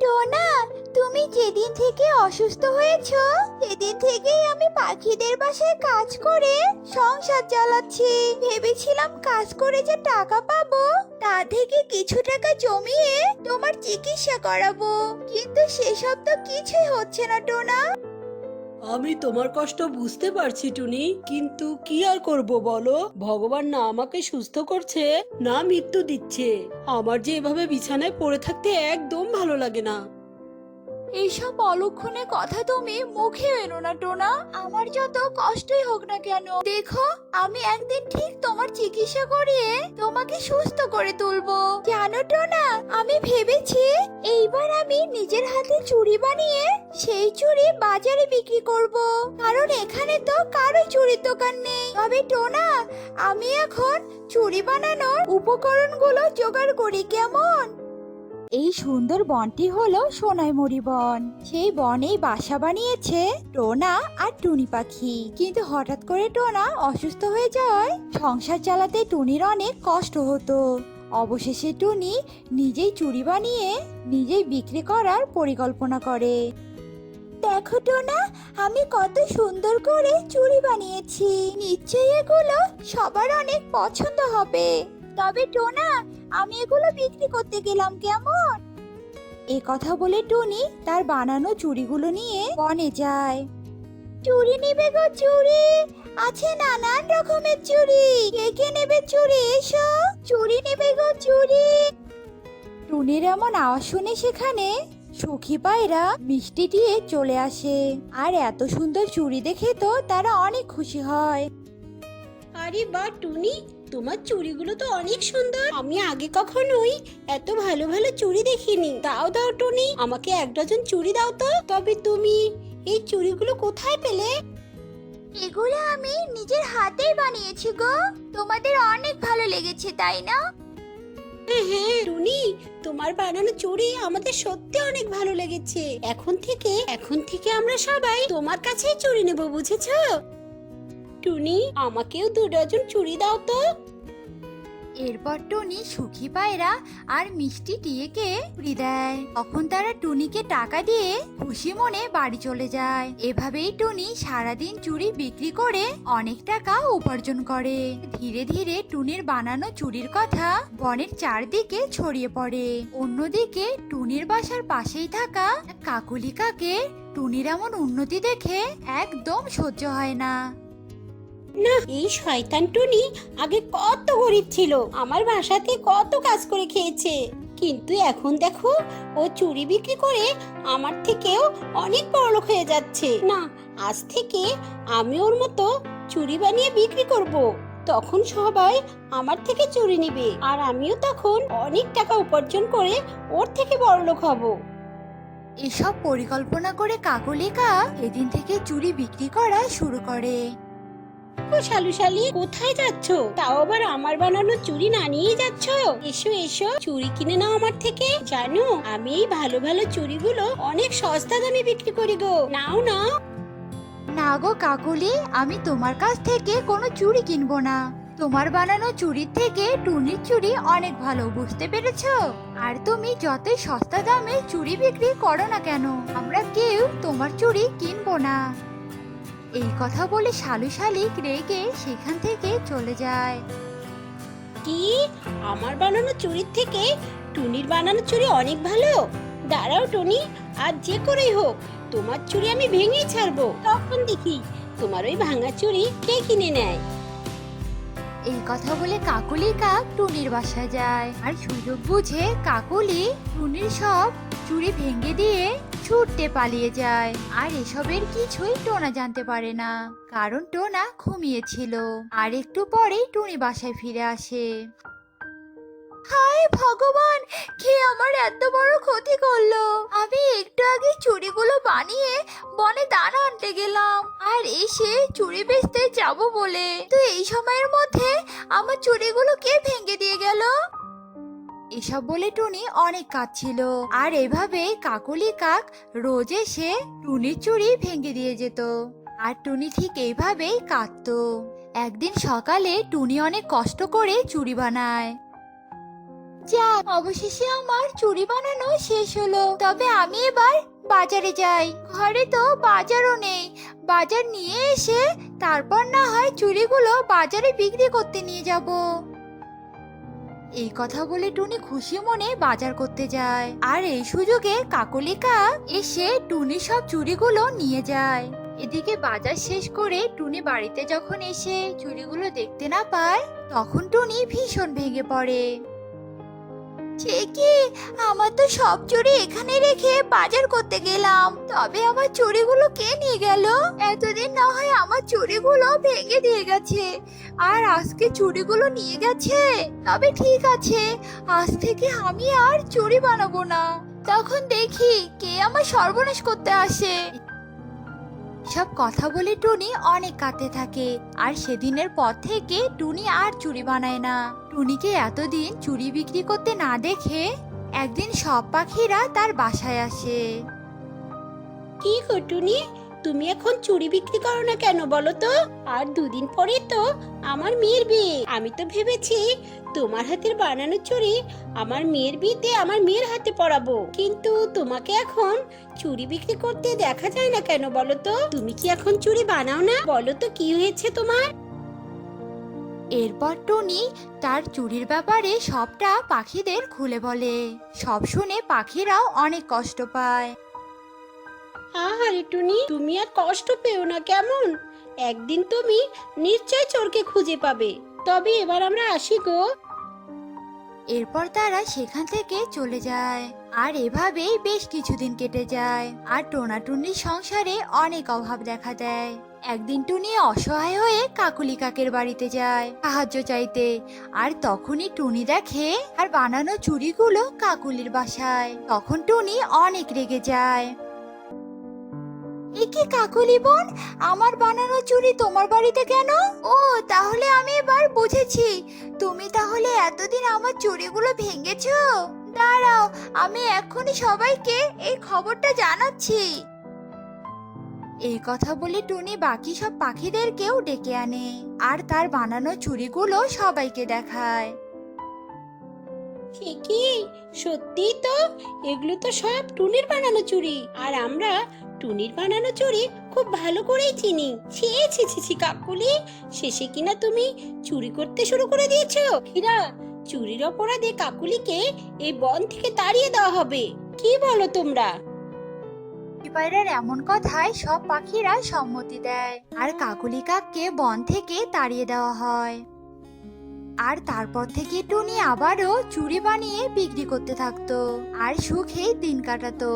টোনা, তুমি যেদিন থেকে অসুস্থ হয়েছো সেদিন থেকেই আমি পাখিদের বাসায় কাজ করে সংসার চালাচ্ছি। ভেবেছিলাম কাজ করে যে টাকা পাবো তা থেকে কিছু টাকা জমিয়ে তোমার চিকিৎসা করাবো, কিন্তু সেসব তো কিছুই হচ্ছে না টোনা। আমি তোমার কষ্ট বুঝতে পারছি টুনি, কিন্তু কি আর করব বলো? ভগবান না আমাকে সুস্থ করছে না মৃত্যু দিচ্ছে। আমার যে এভাবে বিছানায় পড়ে থাকতে একদম ভালো লাগে না। এইসব অলক্ষণে কথা তুমি মুখে এনো না টোনা। আমার যত কষ্টই হোক না কেন, দেখো আমি একদিন ঠিক তোমার চিকিৎসা করিয়ে তোমাকে সুস্থ করে তুলবো। জানো টোনা, আমি ভেবেছি এইবার আমি নিজের হাতে চুড়ি বানিয়ে সেই চুড়ি বাজারে বিক্রি করব, কারণ এখানে তো কারো চুড়ির দোকান নেই। তবে টোনা, আমি এখন চুড়ি বানানোর উপকরণগুলো জোগাড় করি, কেমন? এই সুন্দর বনটি হলো সোনাইমুড়ি বন। সেই বনেই বাসা বানিয়েছে টোনা আর টুনি পাখি। কিন্তু হঠাৎ করে টোনা অসুস্থ হয়ে যাওয়ায় সংসার চালাতে টুনির অনেক কষ্ট হতো। অবশেষে টুনি নিজেই চুড়ি বানিয়ে নিজেই বিক্রি করার পরিকল্পনা করে। দেখো টোনা, আমি কত সুন্দর করে চুড়ি বানিয়েছি, নিশ্চয়ই এগুলো সবার অনেক পছন্দ হবে। তবে টোনা, আমি এগুলো বিক্রি করতে গেলাম, কেমন? এ কথা বলে টুনি তার বানানো চুড়িগুলো নিয়ে বনে যায়। চুড়ি নেবে গো চুড়ি, আছে নানান রকমের চুড়ি, কে কে নেবে চুড়ি? এসো, চুড়ি নেবে গো চুড়ি। টুনির এমন আওয়াজ শুনে সেখানে সুখী পায়রা মিষ্টি দিয়ে চলে আসে, আর এত সুন্দর চুড়ি দেখে তো তারা অনেক খুশি হয়। আরে বাহ টুনি, তোমার চুড়িগুলো তো অনেক সুন্দর। আমি আগে কখনোই এত ভালো ভালো চুড়ি দেখিনি। দাও দাও টুনি, আমাকে 1 ডজন চুড়ি দাও তো। তবে তুমি এই চুড়িগুলো কোথায় পেলে? এগুলো আমি নিজের হাতেই বানিয়েছি গো, তোমাদের অনেক ভালো লেগেছে তাই না? হ্যাঁ হ্যাঁ টুনি, তোমার বানানো চুড়ি আমাদের সত্যি অনেক ভালো লেগেছে। এখন থেকে আমরা সবাই তোমার কাছেই চুড়ি নেব, বুঝেছো? টুনি, আমাকেও 2 ডজন চুড়ি দাও তো। এরপর টুনি সুখী পায়রা আর মিষ্টি টিয়েকে চুড়ি দেয়। তখন তারা টুনিকে টাকা দিয়ে খুশি মনে বাড়ি চলে যায়। এভাবেই টুনি সারাদিন চুড়ি বিক্রি করে অনেক টাকা উপার্জন করে। ধীরে ধীরে টুনির বানানো চুড়ির কথা বনের চারদিকে ছড়িয়ে পড়ে। অন্যদিকে টুনির বাসার পাশেই থাকা এক কাকুলি কাকে টুনির এমন উন্নতি দেখে একদম সহ্য হয় না। না, এই শয়তান টুনি আগে কত গরিব ছিল, আমার বাসাতে কত কাজ করে খেয়েছে, কিন্তু এখন দেখো ও চুড়ি বিক্রি করে আমার থেকেও অনেক বড়লোক হয়ে যাচ্ছে। না, আজ থেকে আমি ওর মতো চুড়ি বানিয়ে বিক্রি করব। তখন সবাই আমার থেকে চুড়ি নেবে, আর আমিও তখন অনেক টাকা উপার্জন করে ওর থেকে বড়লোক হব। এসব পরিকল্পনা করে কাকলি কাক এদিন থেকে চুড়ি বিক্রি করা শুরু করে। ও শালু শালি, কোথায় যাচ্ছ? তাও আবার আমার বানানো চুড়ি না নিয়ে যাচ্ছ? এসো এসো, চুড়ি কিনে নাও আমার থেকে। জানো, আমি এই ভালো ভালো চুড়িগুলো অনেক সস্তা দামে বিক্রি করি গো। নাও নাও। না গো কাকলি, আমি তোমার কাছ থেকে কোনো চুড়ি কিনবো না। তোমার বানানো চুড়ির থেকে টুনির চুড়ি অনেক ভালো, বুঝতে পেরেছো? আর তুমি যতই সস্তা দামে চুড়ি বিক্রি করো না কেন, আমরা কেউ তোমার চুড়ি কিনবো না। এই কথা বলে শালু শালিক রেগে সেখান থেকে চলে যায়। কি? আমার বানানো চুড়ির থেকে টুনির বানানো চুড়ি অনেক ভালো? দাঁড়াও টুনি, আর যে করেই হোক তোমার চুড়ি আমি ভেঙেই ছাড়বো। তখন দেখি তোমার ওই ভাঙা চুড়ি কে কিনে নেয়। এই কথা বলে কাকলি কাক টুনির বাসায় যায়, আর সুযোগ বুঝে কাকলি টুনির সব চুড়ি ভেঙে দিয়ে ছুটতে পালিয়ে যায়। আর এসবের কিছুই টোনা জানতে পারে না, কারণ টোনা ঘুমিয়েছিল। আর একটু পরেই টুনি বাসায় ফিরে আসে। হায় ভগবান, কে আমার এত বড় ক্ষতি করলো? আমি একটু আগে চুড়িগুলো বানিয়ে বনে দানা আনতে গেলাম, আর এসে চুড়ি বেচতে যাব বলে তো এই সময়ের মধ্যে আমার চুড়িগুলো কে ভেঙে দিয়ে গেল? এসব বলে টুনি অনেক কাঁদছিল। আর এভাবে কাকলি কাক রোজ এসে টুনির চুড়ি ভেঙে দিয়ে যেত, আর টুনি ঠিক এইভাবেই কাঁদতো। একদিন সকালে টুনি অনেক কষ্ট করে চুড়ি বানায়। যাক, অবশেষে আমার চুড়ি বানানো শেষ হলো। তবে আমি এবার বাজারে যাই। ঘরে তো বাজারও নেই। বাজার নিয়ে এসে তারপর না হয় চুড়িগুলো বাজারে বিক্রি করতে নিয়ে যাব। এই কথা বলে টুনি খুশি মনে বাজার করতে যায়, আর এই সুযোগে কাকলি কাক এসে টুনি সব চুড়িগুলো নিয়ে যায়। এদিকে বাজার শেষ করে টুনি বাড়িতে যখন এসে চুড়িগুলো দেখতে না পায়, তখন টুনি ভীষণ ভেঙে পড়ে। সে কি, আমার তো সব চুড়ি এখানে রেখে বাজার করতে গেলাম, তবে আমার চুড়িগুলো কে নিয়ে গেল? এতদিন না হয় আমার চুড়িগুলো ভেঙে দিয়ে গেছে, আর আজকে চুড়িগুলো নিয়ে গেছে। তবে ঠিক আছে, আজ থেকে আমি আর চুড়ি বানাবো না। তখন দেখি কে আমার সর্বনাশ করতে আসে। সব কথা বলে টুনি অনেক কাঁদতে থাকে, আর সেদিনের পর থেকে টুনি আর চুড়ি বানায় না। টুনিকে এতদিন চুড়ি বিক্রি করতে না দেখে একদিন সব পাখিরা তার বাসায় আসে। কি গো টুনি, তুমি এখন চুড়ি বিক্রি করো না কেন বলো তো? আর দুদিন পরে তো আমার মেয়ের বিয়ে। আমি তো ভেবেছি তোমার হাতের বানানো চুড়ি আমার মেয়ের বিয়েতে আমার মেয়ের হাতে পরাবো, কিন্তু তোমাকে এখন চুড়ি বিক্রি করতে দেখা যায় না কেন বলো তো? তুমি কি এখন চুড়ি বানাও না? বলো তো কি হয়েছে তোমার? এরপর টুনি তার চুরির ব্যাপারে সবটা পাখিদের খুলে বলে। সব শুনে পাখিরাও অনেক কষ্ট পায়। আরে টুনি, তুমি আর কষ্ট পেও না কেমন? একদিন তুমি নিশ্চয় চোরকে খুঁজে পাবে। তবে এবার আমরা আসি গো। এরপর তারা সেখান থেকে চলে যায়, আর এভাবেই বেশ কিছুদিন কেটে যায়। আর টোনা টুনির সংসারে অনেক অভাব দেখা দেয়। একদিন টুনি অসহায় হয়ে কাকুলি কাকের বাড়িতে যায় সাহায্য চাইতে, আর তখনই টুনি দেখে আর বানানো চুড়িগুলো কাকুলির বাসায়। তখন টুনি অনেক রেগে যায়। একি কাকুলি বোন, আমার বানানো চুড়ি তোমার বাড়িতে কেন? ও, তাহলে আমি এবার বুঝেছি, তুমি তাহলে এতদিন আমার চুড়িগুলো ভেঙেছো। দাঁড়াও, আমি এক্ষুনি সবাইকে এই খবরটা জানাচ্ছি। এই কথা বলে টুনি বাকি সব পাখিদেরকেও ডেকে আনে, আর তার বানানো চুড়িগুলো সবাইকে দেখায়। সে কি, সত্যি তো? এগুলো তো সব টুনির বানানো চুড়ি, আর আমরা টুনির বানানো চুড়ি খুব ভালো করেই চিনি। ছি ছি ছি ছি কাকুলি, শেষে কিনা তুমি চুরি করতে শুরু করে দিয়েছো। হীরা, চুরির অপরাধে কাকুলিকে এই বন থেকে তাড়িয়ে দেওয়া হবে। কি বলো তোমরা? পায়রার এমন কথায় সব পাখিরা সম্মতি দেয়, আর কাকুলি কাককে বন থেকে তাড়িয়ে দেওয়া হয়। আর তারপর থেকে টুনি আবারও চুড়ি বানিয়ে বিক্রি করতে থাকতো, আর সুখেই দিন কাটাতো।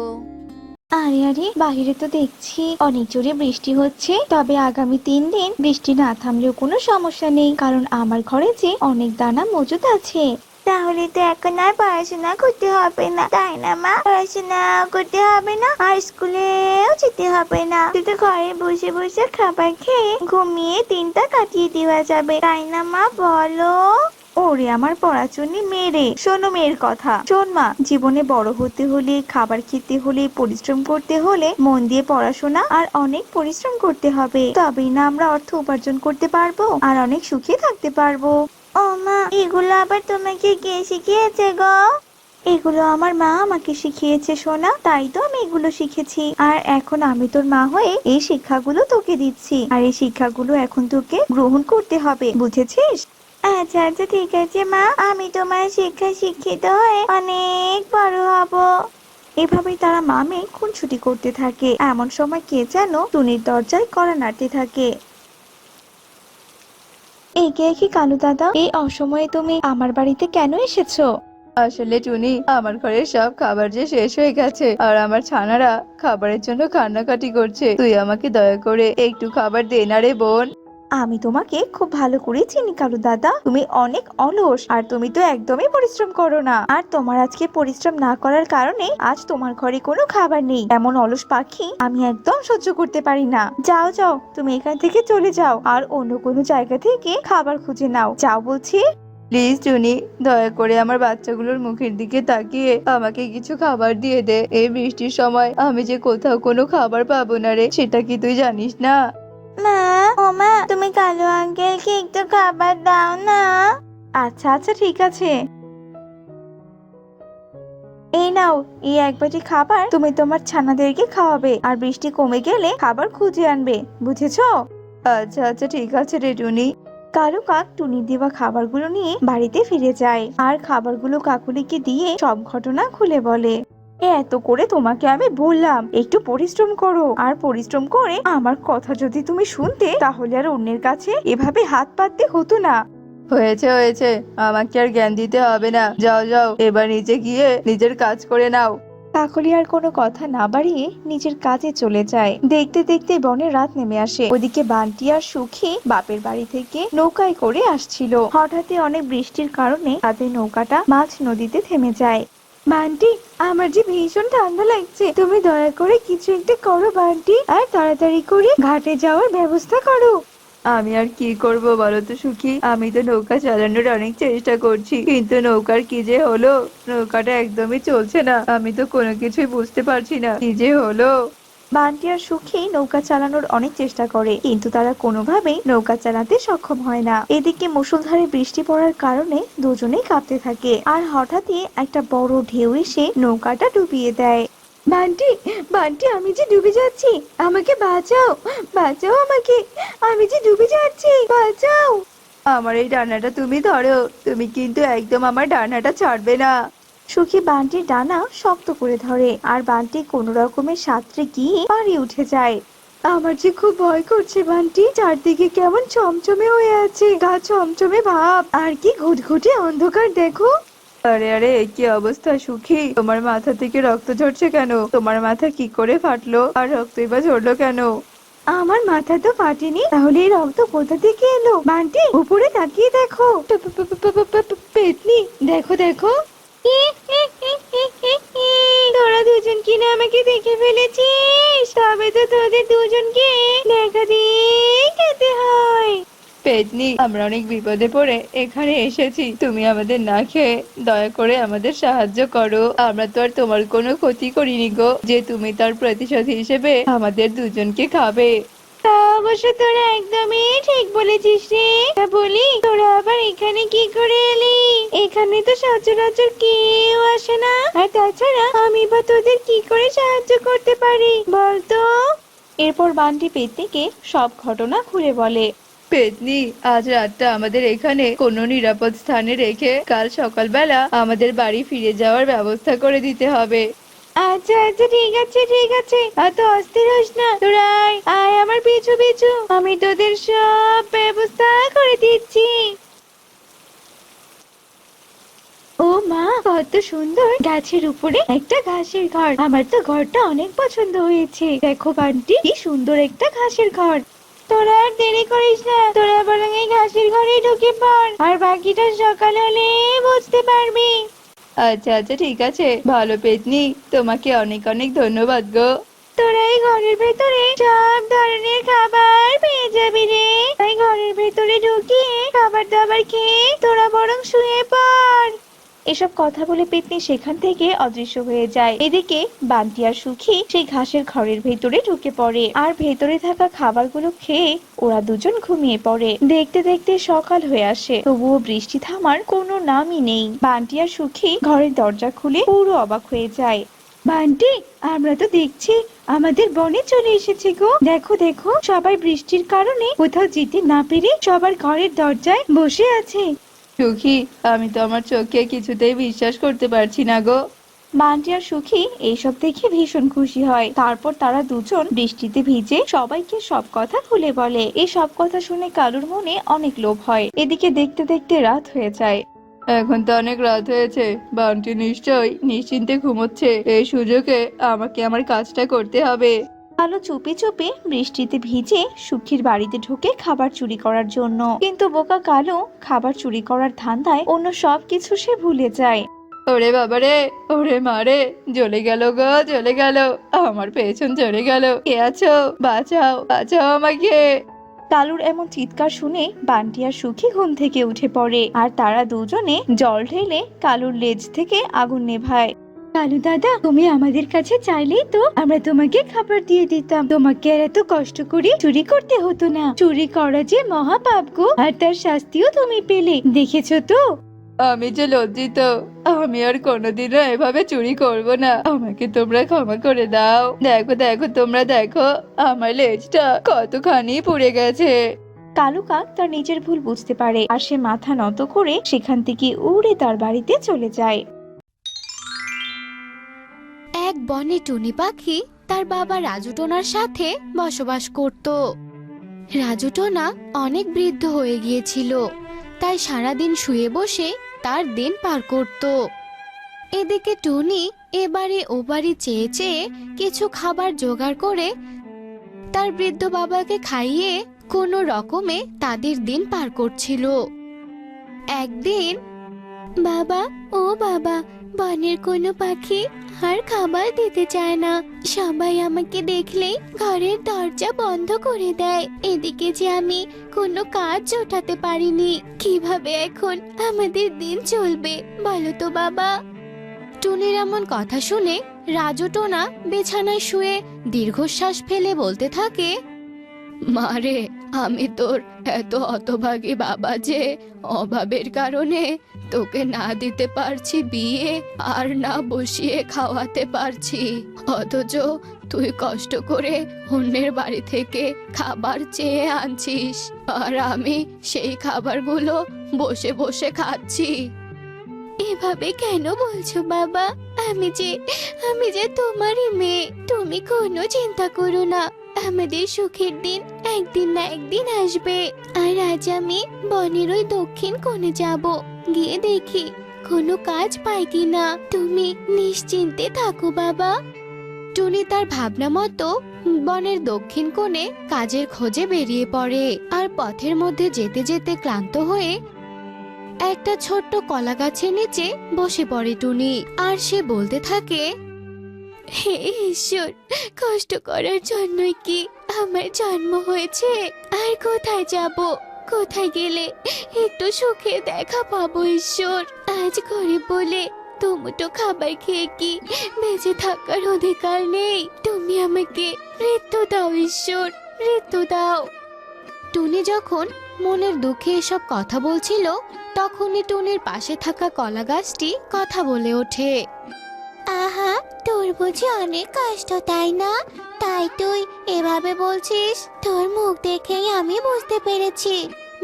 আরে আরে, বাইরে তো দেখছি অনেক জোরে বৃষ্টি হচ্ছে। তবে আগামী 3 দিন বৃষ্টি না থামলেও কোনো সমস্যা নেই, কারণ আমার ঘরে যে অনেক দানা মজুদ আছে। তাহলে তো এখন আর পড়াশোনা করতে হবে না, তাই না মা? পড়াশোনা করতে হবে না, আর স্কুলেও যেতে হবে না। শুধু ঘরে বসে বসে খাবার খেয়ে ঘুমিয়ে দিনটা কাটিয়ে দেওয়া যাবে, তাই না মা বলো? ওরে আমার পড়াচুনি মেয়ে, শোনো মেয়ের কথা। শোন মা, জীবনে বড় হতে হলে, খাবার খেতে হলে, পরিশ্রম করতে হলে মন দিয়ে পড়াশোনা আর অনেক পরিশ্রম করতে হবে, তবেই না আমরা অর্থ উপার্জন করতে পারবো আর অনেক সুখে থাকতে পারবো। ও মা, এগুলো আবার তোমাকে কে শিখিয়েছে গো? এগুলো আমার মা আমাকে শিখিয়েছে সোনা, তাই তো আমি এগুলো শিখেছি। আর এখন আমি তোর মা হয়ে এই শিক্ষাগুলো তোকে দিচ্ছি, আর এই শিক্ষাগুলো এখন তোকে গ্রহণ করতে হবে, বুঝেছিস? আচ্ছা আচ্ছা, ঠিক আছে মা, আমি তোমার শিক্ষা শিক্ষিত হয়ে অনেক বড় হব। এভাবেই তারা মা মেয়ে খুনসুটি করতে থাকে। এমন সময় কে যেন টুনির দরজায় কড়া নাড়তে থাকে। একে কি কালু দাদা, এই অসময়ে তুমি আমার বাড়িতে কেন এসেছো? আসলে টুনি, আমার ঘরের সব খাবার যে শেষ হয়ে গেছে, আর আমার ছানারা খাবারের জন্য কান্নাকাটি করছে। তুই আমাকে দয়া করে একটু খাবার দে না রে বোন। আমি তোমাকে খুব ভালো করে চিনি কালু দাদা, তুমি অনেক অলস, আর তুমি তো একদমই পরিশ্রম করো না। আর তোমার আজকে পরিশ্রম না করার কারণে আজ তোমার ঘরে কোনো খাবার নেই। এমন অলস পাখি আমি একদম সহ্য করতে পারি না। যাও যাও, তুমি এখান থেকে চলে যাও, আর অন্য কোনো জায়গা থেকে খাবার খুঁজে নাও, যাও বলছি। প্লিজ টুনি, দয়া করে আমার বাচ্চাগুলোর মুখের দিকে তাকিয়ে আমাকে কিছু খাবার দিয়ে দে। এই বৃষ্টির সময় আমি যে কোথাও কোনো খাবার পাবো না রে, সেটা কি তুই জানিস না? মা, ও মা, তুমি কালু আঙ্কেলকে একটু খাবার দাও না। আচ্ছা আচ্ছা, ঠিক আছে। এই নাও, এই এক বাটি খাবার তুমি তোমার ছানাদেরকে খাওয়াবে, আর বৃষ্টি কমে গেলে খাবার খুঁজে আনবে, বুঝেছো? আচ্ছা আচ্ছা, ঠিক আছে রে টুনি। কালু কাক টুনির দেওয়া খাবারগুলো নিয়ে বাড়িতে ফিরে যায় আর খাবারগুলো কাকুলিকে দিয়ে সব ঘটনা খুলে বলে। এত করে তোমাকে আমি বললাম একটু পরিশ্রম করো, আর পরিশ্রম করে আমার কথা যদি তুমি শুনতে তাহলে আর অন্যের কাছে এভাবে হাত পাততে হতো না। হয়েছে হয়েছে, আমাকে আর জ্ঞান দিতে হবে না। যাও যাও, এবার নিচে গিয়ে নিজের কাজ করে নাও। কাকলি আর কোনো কথা না বাড়িয়ে নিজের কাজে চলে যায়। দেখতে দেখতে বনের রাত নেমে আসে। ওদিকে বান্টি আর সুখী বাপের বাড়ি থেকে নৌকায় করে আসছিল। হঠাৎই অনেক বৃষ্টির কারণে তাদের নৌকাটা মাঝ নদীতে থেমে যায়। বান্টি, আমার যে ভীষণ ঠান্ডা লাগছে, তুমি দয়া করে কিছু একটা করো বান্টি, আর তাড়াতাড়ি করে ঘাটে যাওয়ার ব্যবস্থা করো। আমি আর কি করব বলো তো সুখী, আমি তো নৌকা চালানোর অনেক চেষ্টা করছি, কিন্তু নৌকার কি যে হলো, নৌকাটা একদমই চলছে না। আমি তো কোনো কিছুই বুঝতে পারছি না কি যে হলো। বান্টি আর সুখী নৌকা চালানোর অনেক চেষ্টা করে, কিন্তু তারা কোনোভাবেই নৌকা চালাতে সক্ষম হয় না। এদিকে মুষলধারে বৃষ্টি পড়ার কারণে দুজনেই কাঁপতে থাকে, আর হঠাৎই একটা বড় ঢেউ এসে নৌকাটা ডুবিয়ে দেয়। বান্টি, বান্টি, আমি যে ডুবে যাচ্ছি, আমাকে বাঁচাও, বাঁচাও আমাকে, আমি যে ডুবে যাচ্ছি, বাঁচাও। আমার এই ডানাটা তুমি ধরো, তুমি কিন্তু একদম আমার ডানাটা ছাড়বে না। সুখী বান্টির ডানা শক্ত করে ধরে, আর বান্টি কোনো রকমের সাঁতরে গিয়ে পাড়ে উঠে যায়। আমার যে খুব ভয় করছে বান্টি, চারদিকে কেমন চমচমে হয়ে আছে, গা চমচমে ভাব, আর কি ঘুটঘুটে অন্ধকার দেখো। আরে আরে, এ কি অবস্থা সুখী, তোমার মাথা থেকে রক্ত ঝরছে কেন? তোমার মাথা কি করে ফাটলো, আর রক্তই বা ঝরলো কেন? আমার মাথা তো ফাটেনি, তাহলে এই রক্ত কোথা থেকে এলো? বান্টি, উপরে তাকিয়ে দেখো, পেতনি, দেখো দেখো। তোরা দুজন কিনা আমাকে দেখে ফেলেছিস, তবে তো তোদের দুজনকে দেখা দিয়ে খেতে হয়। পেতনি, আমরা অনেক বিপদে পড়ে এখানে এসেছি, তুমি আমাদের না খেয়ে দয়া করে আমাদের সাহায্য করো। আমরা তো আর তোমার কোনো ক্ষতি করিনি গো, যে তুমি তার প্রতিশোধ হিসেবে আমাদের দুজনকে খাবে। তা অবশ্য তোরা একদমই ঠিক বলেছিস রে। তা বলি, তোরা আবার এখানে কি করে এলি? এখানে তো সচরাচর কেউ আসে না, আর তাছাড়া আমি বা তোদের কি করে সাহায্য করতে পারি বলতো? এরপর বান্টি পেতনিকে সব ঘটনা খুলে বলে। পেতনি, আজ রাতটা আমাদের এখানে কোনো নিরাপদ স্থানে রেখে কাল সকালবেলা আমাদের বাড়ি ফিরে যাওয়ার ব্যবস্থা করে দিতে হবে। আচ্ছা আচ্ছা, ঠিক আছে ঠিক আছে, এত অস্থির হোস না, তোরা আয় আয় আমার পিছু পিছু, আমি তোদের সব ব্যবস্থা করে দিচ্ছি। ও মা, কত সুন্দর গাছের উপরে একটা ঘাসের ঘর, আমার তো ঘরটা অনেক পছন্দ হয়েছে। দেখো বান্টি, কি সুন্দর একটা ঘাসের ঘর। তোরা আর দেরি করিস না, তোরা বরং এই ঘাসের ঘরে ঢুকে পড়, আর বাকিটা সকাল হলে বুঝতে পারবি। আচ্ছা আচ্ছা, ঠিক আছে, ভালো পেতনি, তোমাকে অনেক অনেক ধন্যবাদ গো। তোরা এই ঘরের ভেতরে সব ধরনের খাবার পেয়ে যাবি রে, তাই ঘরের ভেতরে ঢুকিয়ে খাবার দাবার খেয়ে তোরা বরং শুয়ে পড়। এসব কথা বলে পেতনি সেখান থেকে অদৃশ্য হয়ে যায়। এদিকে বান্টি আর সুখী সেই ঘাসের ঘরের ভেতরে ঢুকে পড়ে, আর ভেতরে থাকা খাবারগুলো খেয়ে ওরা দুজন ঘুমিয়ে পড়ে। দেখতে দেখতে সকাল হয়ে আসে, তবুও বৃষ্টি থামার কোনো নামই নেই। বান্টি আর সুখী ঘরের দরজা খুলে পুরো অবাক হয়ে যায়। বান্টি, আমরা তো দেখছি আমাদের বনে চলে এসেছি গো। দেখো দেখো, সবাই বৃষ্টির কারণে কোথাও যেতে না পেরে সবার ঘরের দরজায় বসে আছে। সুখী, আমি তো আমার চোখে কিছুতেই বিশ্বাস করতে পারছি না গো। বান্টি আর সুখী এইসব দেখে ভীষণ খুশি হয়। তারপর তারা দুজন বৃষ্টিতে ভিজে সবাইকে সব কথা খুলে বলে। এই সব কথা শুনে কালুর মনে অনেক লোভ হয়। এদিকে দেখতে দেখতে রাত হয়ে যায়। এখন তো অনেক রাত হয়েছে, বান্টি নিশ্চয়ই নিশ্চিন্তে ঘুমোচ্ছে। এই সুযোগে আমাকে আমার কাজটা করতে হবে। কালু চুপি চুপি বৃষ্টিতে ভিজে সুখীর বাড়িতে ঢুকে খাবার চুরি করার জন্য, কিন্তু বোকা কালু খাবার চুরি করার ধান্দায় অন্য সবকিছু সে ভুলে যায়। ওরে বাবারে, ওরে মারে, জ্বলে গেল গো, জ্বলে গেল, আমার পেছন জ্বলে গেল। কে আছো? বাঁচাও, বাঁচাও আমাকে। কালুর এমন চিৎকার শুনে বান্টি আর সুখী ঘুম থেকে উঠে পড়ে, আর তারা দুজনে জল ঢেলে কালুর লেজ থেকে আগুন নেভায়। কালু দাদা, তুমি আমাদের কাছে চাইলেই তো আমরা তোমাকে খাবার দিয়ে দিতাম, তোমাকে আর এত কষ্ট করে চুরি করতে হতো না। চুরি করা যে মহা পাপ গো, আর তার শাস্তিও তুমি পেলে, দেখেছো তো? আমি যে লজ্জিত, আমি আর কোনোদিনও এভাবে চুরি করব না। আমাকে তোমরা ক্ষমা করে দাও। দেখো দেখো, তোমরা দেখো আমার লেজটা কতখানি পুড়ে গেছে। কালু কাক তার নিজের ভুল বুঝতে পারে আর সে মাথা নত করে সেখান থেকে উড়ে তার বাড়িতে চলে যায়। এক বনে টুনি পাখি তার বাবা রাজু টোনার সাথে বসবাস করত। রাজু টোনা অনেক বৃদ্ধ হয়ে গিয়েছিল, তাই সারাদিন শুয়ে বসে তার দিন পার করত। এদিকে টুনি এবারে ও বাড়ি চেয়ে চেয়ে কিছু খাবার জোগাড় করে তার বৃদ্ধ বাবাকে খাইয়ে কোনো রকমে তাদের দিন পার করছিল। একদিন, বাবা, ও বাবা, বনের কোনো পাখি আর খাবার দিতে চায় না। সবাই আমাকে দেখলেই ঘরের দরজা বন্ধ করে দেয়। এদিকে যে আমি কোনো কাজ জোটাতে পারিনি, কিভাবে এখন আমাদের দিন চলবে বলো তো বাবা? টুনির এমন কথা শুনে রাজু টোনা বিছানায় শুয়ে দীর্ঘশ্বাস ফেলে বলতে থাকে, মারে, আমি তোর এত হতভাগী বাবা যে অভাবের কারণে তোকে না দিতে পারছি বিয়ে আর না বসিয়ে খাওয়াতে পারছি, অথচ তুই কষ্ট করে অন্যের বাড়ি থেকে খাবার চেয়ে আনছিস আর আমি সেই খাবারগুলো বসে বসে খাচ্ছি। এভাবে কেন বলছো বাবা? আমি যে তোমারই মেয়ে। তুমি কোনো চিন্তা করো না, আমাদের সুখের দিন একদিন না একদিন আসবে। আর আজ আমি বনের ওই দক্ষিণ কোণে যাব, গিয়ে দেখি কোনো কাজ পাই কিনা। তুমি নিশ্চিন্তে থাকো বাবা। টুনি তার ভাবনা মতো বনের দক্ষিণ কোণে কাজের খোঁজে বেরিয়ে পড়ে। আর পথের মধ্যে যেতে যেতে ক্লান্ত হয়ে একটা ছোট্ট কলা গাছের নিচে বসে পড়ে টুনি। আর সে বলতে থাকে, হে ঈশ্বর, কষ্ট করার জন্যই কি আমার জন্ম হয়েছে? আর কোথায় যাব? কোথায় গেলে একটু সুখে দেখা পাবো ঈশ্বর? আজ গরিব বলে দুমুঠো খাবার খেয়ে কি বেঁচে থাকার অধিকার নেই? তুমি আমাকে মৃত্যু দাও ঈশ্বর, মৃত্যু দাও। টুনি যখন মনের দুঃখে এসব কথা বলছিল, তখনই টুনির পাশে থাকা কলা গাছটি কথা বলে ওঠে। আহা, তোর বুঝি অনেক কষ্ট, তাই না? তাই তুই এভাবে বলছিস? তোর মুখ দেখেই আমি বুঝতে পেরেছি।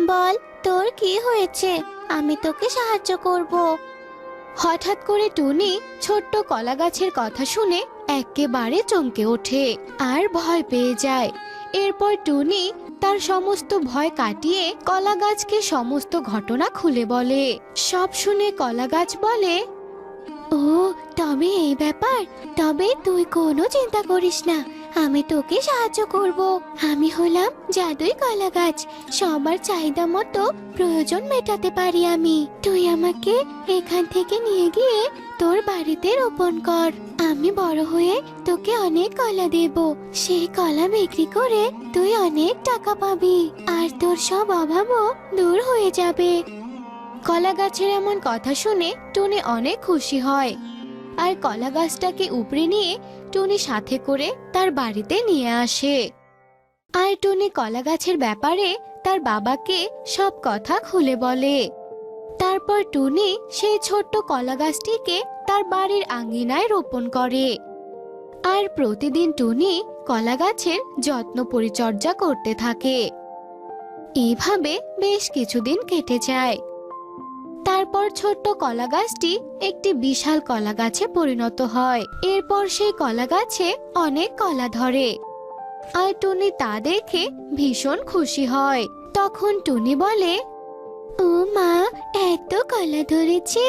বল, তোর কি হয়েছে? আমি তোকে সাহায্য করব। হঠাৎ করে টুনি ছোট্ট কলা গাছের কথা শুনে একেবারে চমকে ওঠে আর ভয় পেয়ে যায়। এরপর টুনি তার সমস্ত ভয় কাটিয়ে কলা গাছকে সমস্ত ঘটনা খুলে বলে। সব শুনে কলা গাছ বলে, ও তবে এই ব্যাপার, তবে তুই কোনো চিন্তা করিস না, আমি তোকে সাহায্য করব। আমি হলাম জাদুই কলা গাছ, সবার চাহিদা মতো প্রয়োজন মেটাতে পারি আমি। তুই আমাকে এখান থেকে নিয়ে গিয়ে তোর বাড়িতে রোপণ কর। আমি বড় হয়ে তোকে অনেক কলা দেব। সেই কলা বিক্রি করে তুই অনেক টাকা পাবি আর তোর সব অভাবও দূর হয়ে যাবে। কলা গাছের এমন কথা শুনে টুনি অনেক খুশি হয় আর কলা গাছটাকে উপড়ে নিয়ে টুনি সাথে করে তার বাড়িতে নিয়ে আসে। আর টুনি কলা গাছের ব্যাপারে তার বাবাকে সব কথা খুলে বলে। তারপর টুনি সেই ছোট্ট কলা গাছটিকে তার বাড়ির আঙ্গিনায় রোপণ করে। আর প্রতিদিন টুনি কলা গাছের যত্ন পরিচর্যা করতে থাকে। এইভাবে বেশ কিছুদিন কেটে যায়। তারপর ছোট্ট কলা গাছটি একটি বিশাল কলা গাছে পরিণত হয়। এরপর সেই কলা গাছে অনেক কলা ধরে আর টুনি তা দেখে ভীষণ খুশি হয়। তখন টুনি বলে, ও মা, এত কলা ধরেছে,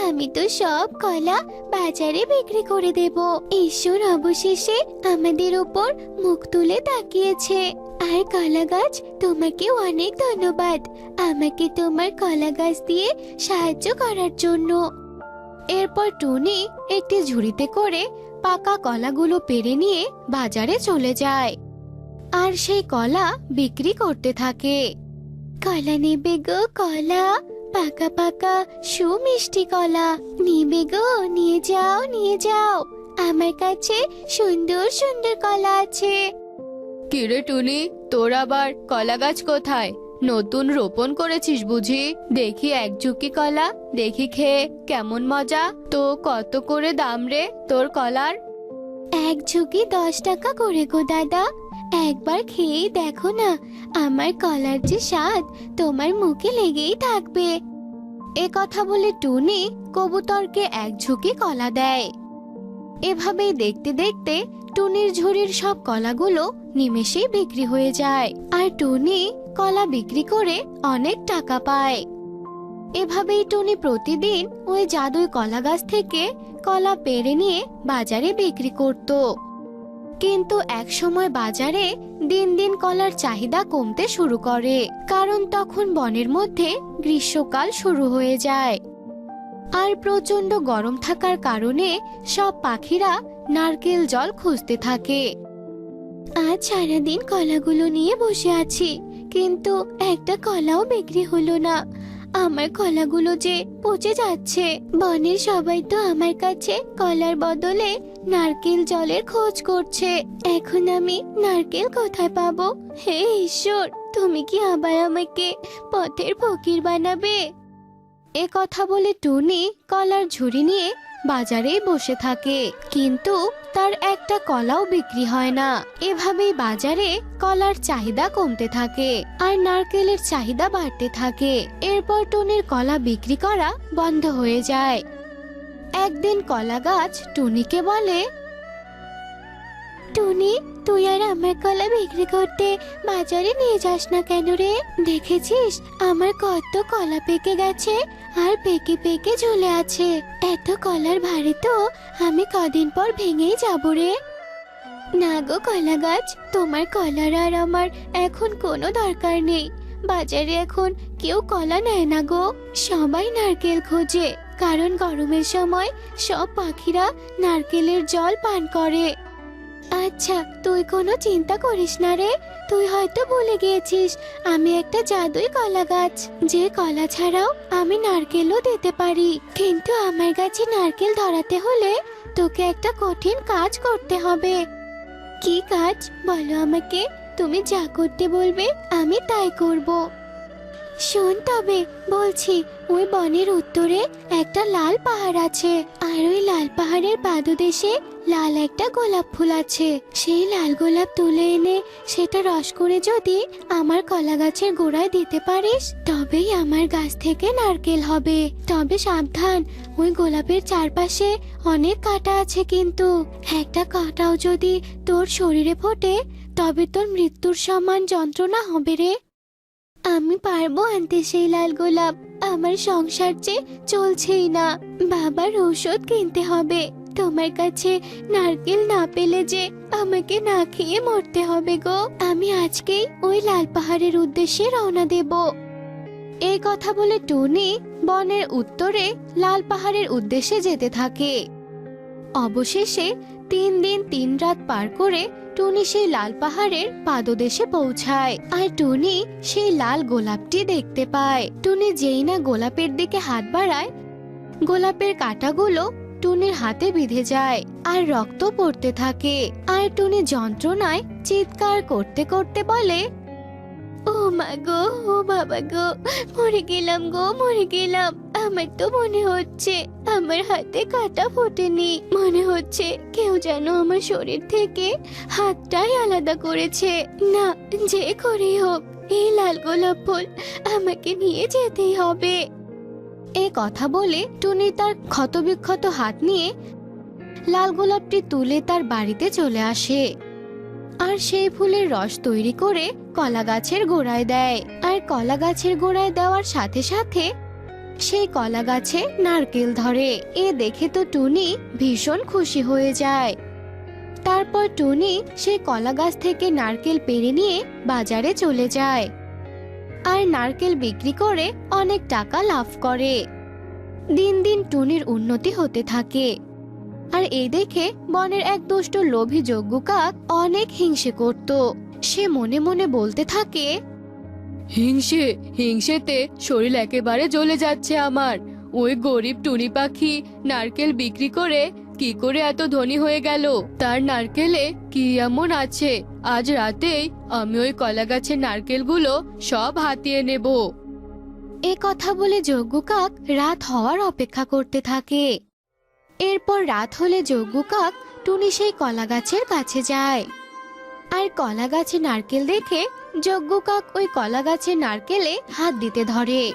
আমি তো সব কলা বাজারে বিক্রি করে দেব। ঈশ্বর অবশেষে আমাদের উপর মুখ তুলে তাকিয়েছে। আর কলা গাছ, তোমাকে অনেক ধন্যবাদ আমাকে তোমার কলা গাছ দিয়ে সাহায্য করার জন্য। এরপর টুনি একটি ঝুড়িতে করে পাকা কলাগুলো পেড়ে নিয়ে বাজারে চলে যায় আর সেই কলা বিক্রি করতে থাকে। কলা নেবে গো কলা, পাকা পাকা সুমিষ্টি কলা নিবে গো, নিয়ে যাও নিয়ে যাও, আমার কাছে সুন্দর সুন্দর কলা আছে। কিরে টুনি, তোর আবার কলা গাছ কোথায়? নতুন রোপণ করেছিস বুঝি? দেখি এক ঝুঁকি কলা, দেখি খেয়ে কেমন মজা। তো কত করে দাম রে তোর কলার? এক ঝুঁকি 10 টাকা করে গো দাদা। একবার খেয়েই দেখো না, আমার কলার যে স্বাদ তোমার মুখে লেগেই থাকবে। এ কথা বলে টুনি কবুতরকে এক ঝুঁকি কলা দেয়। এভাবেই দেখতে দেখতে টুনির ঝুড়ির সব কলাগুলো নিমেষেই বিক্রি হয়ে যায়, আর টুনি কলা বিক্রি করে অনেক টাকা পায়। এভাবেই টুনি প্রতিদিন ওই জাদুই কলা গাছ থেকে কলা পেড়ে নিয়ে বাজারে বিক্রি করত। কিন্তু একসময় বাজারে দিন দিন কলার চাহিদা কমতে শুরু করে, কারণ তখন বনের মধ্যে গ্রীষ্মকাল শুরু হয়ে যায়। আর প্রচন্ড গরম থাকার কারণে সব পাখিরা নারকেল জল খুঁজতে থাকে। আজ সারাদিন কলাগুলো নিয়ে বসে আছি, কিন্তু একটা কলাও বিক্রি হলো না। আমার কলাগুলো যে পচে যাচ্ছে। বনের সবাই তো আমার কাছে কলার বদলে নারকেল জলের খোঁজ করছে। এখন আমি নারকেল কোথায় পাবো? হে ঈশ্বর, তুমি কি আবার আমাকে পথের ফকির বানাবে? এ কথা বলে টুনি কলার ঝুড়ি নিয়ে বাজারেই বসে থাকে, কিন্তু তার একটা কলাও বিক্রি হয় না। এভাবেই বাজারে কলার চাহিদা কমতে থাকে আর নারকেলের চাহিদা বাড়তে থাকে। এরপর টুনির কলা বিক্রি করা বন্ধ হয়ে যায়। একদিন কলা গাছ টুনিকে বলে, টুনি, তুই আর আমার কলা বিক্রি করতে বাজারে নিয়ে যাস না কেন রে? দেখেছিস আমার কত কলা পেকে গেছে আর পেকে পেকে ঝুলে আছে। এত কলার ভারে তো আমি কদিন পর ভেঙেই যাবো রে। না গো কলা গাছ, তোমার কলার আর আমার এখন কোনো দরকার নেই। বাজারে এখন কেউ কলা নেয় না গো, সবাই নারকেল খোঁজে, কারণ গরমের সময় সব পাখিরা নারকেলের জল পান করে। আচ্ছা, তুই কোনো চিন্তা করিস না রে। তুই হয়তো ভুলে গিয়েছিস আমি একটা জাদুই কলা গাছ, যে কলা ছাড়াও আমি নারকেলও দিতে পারি। কিন্তু আমার গাছে নারকেল ধরাতে হলে তোকে একটা কঠিন কাজ করতে হবে। কি কাজ বলো আমাকে? তুমি যা করতে বলবে আমি তাই করব। শোন তবে বলছি, ওই বনের উত্তরে একটা লাল পাহাড় আছে, আর ওই লাল পাহাড়ের পাদদেশে লাল একটা গোলাপ ফুল আছে। সেই লাল গোলাপ তুলে এনে সেটা রস করে যদি আমার কলা গাছের গোড়ায় দিতে পারিস, তবেই আমার গাছ থেকে নারকেল হবে। তবে সাবধান, ওই গোলাপের চারপাশে অনেক কাঁটা আছে, কিন্তু একটা কাঁটাও যদি তোর শরীরে ফোটে তবে তোর মৃত্যুর সমান যন্ত্রণা হবে রে। আমি পারবো আনতে সেই লাল গোলাপ। আমার সংসার যে চলছেই না, বাবার ঔষধ কিনতে হবে। তোমার কাছে নারকেল না পেলে যে আমাকে না খেয়ে মরতে হবে গো। আমি আজকেই ওই লাল পাহাড়ের উদ্দেশ্যে রওনা দেব। এই কথা বলে টুনি বনের উত্তরে লাল পাহাড়ের উদ্দেশ্যে যেতে থাকে। অবশেষে 3 দিন 3 রাত পার করে টুনি সেই লাল পাহাড়ের পাদদেশে পৌঁছায়, আর টুনি সেই লাল গোলাপটি দেখতে পায়। টুনি যেই না গোলাপের দিকে হাত বাড়ায়, গোলাপের কাঁটাগুলো টুনির হাতে বিঁধে যায় আর রক্ত পড়তে থাকে। আর টুনি যন্ত্রণায় চিৎকার করতে করতে বলে, ও মা গো, ও বাবা গো, মরে গেলাম গো, মরে গেলাম। আমার তো মনে হচ্ছে আমার হাতে কাটা ফোটেনি, মনে হচ্ছে কেউ যেন আমার শরীর থেকে হাতটাই আলাদা করেছে। না, যে করেই হোক এই লাল গোলাপ ফুল আমাকে নিয়ে যেতেই হবে। এ কথা বলে টুনি তার ক্ষতবিক্ষত হাত নিয়ে লাল গোলাপটি তুলে তার বাড়িতে চলে আসে, আর সেই ফুলের রস তৈরি করে কলা গাছের গোড়ায় দেয়। আর কলা গাছের গোড়ায় দেওয়ার সাথে সাথে সেই কলা গাছে নারকেল ধরে। এ দেখে তো টুনি ভীষণ খুশি হয়ে যায়। তারপর টুনি সেই কলা গাছ থেকে নারকেল পেড়ে নিয়ে বাজারে চলে যায় আর নারকেল বিক্রি করে অনেক টাকা লাভ করে। দিন দিন টুনির উন্নতি হতে থাকে। আর এই দেখে বনের এক দুষ্ট লোভী যজ্ঞ কাক অনেক হিংসে করত। সে মনে মনে বলতে থাকে, হিংসেতে শরীর একেবারে জ্বলে যাচ্ছে আমার। ওই গরিব টুনি পাখি নারকেল বিক্রি করে কি করে এত ধনী হয়ে গেল? তার নারকেলে কি এমন আছে? আজ রাতেই আমি ওই কলা গাছের নারকেলগুলো সব হাতিয়ে নেব। এ কথা বলে যজ্ঞ কাক রাত হওয়ার অপেক্ষা করতে থাকে। এরপর রাত হলে যজ্ঞ কাক টুনি সেই কলা গাছের কাছে যায়। আর কলা গাছে নারকেল দেখে যজ্ঞ কাক ওই কলা গাছের নারকেলে হাত দিতে ধরে।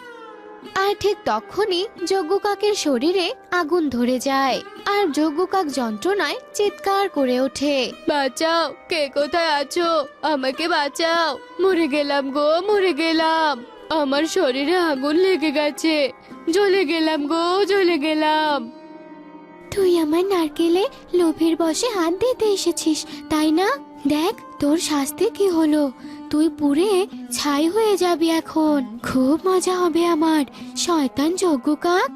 আর ঠিক তখনই যজ্ঞ কাকের শরীরে আগুন ধরে যায়। আর যজ্ঞ কাক যন্ত্রণায় চিৎকার করে ওঠে, বাঁচাও, কে কোথায় আছো? আমাকে বাঁচাও, মরে গেলাম গো, মরে গেলাম। আমার শরীরে আগুন লেগে গেছে, জ্বলে গেলাম গো, জ্বলে গেলাম। তুই আমার নারকেলে লোভের বশে হাত দিতে এসেছিস, তাই না? দেখ তোর শাস্তি কি হলো। তুই পুড়ে ছাই হয়ে যাবি এখন। খুব মজা হবে আমার, শয়তান যজ্ঞ কাক।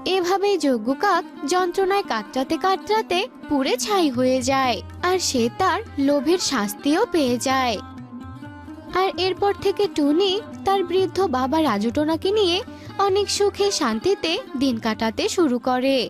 এভাবেই যজ্ঞ কাক যন্ত্রণায় কাতরাতে কাতরাতে পুড়ে ছাই হয়ে যায়। আর সে তার লোভের শাস্তিও পেয়ে যায়। আর এরপর থেকে টুনি তার বৃদ্ধ বাবা রাজু টোনাকে নিয়ে অনেক সুখে শান্তিতে দিন কাটাতে শুরু করে।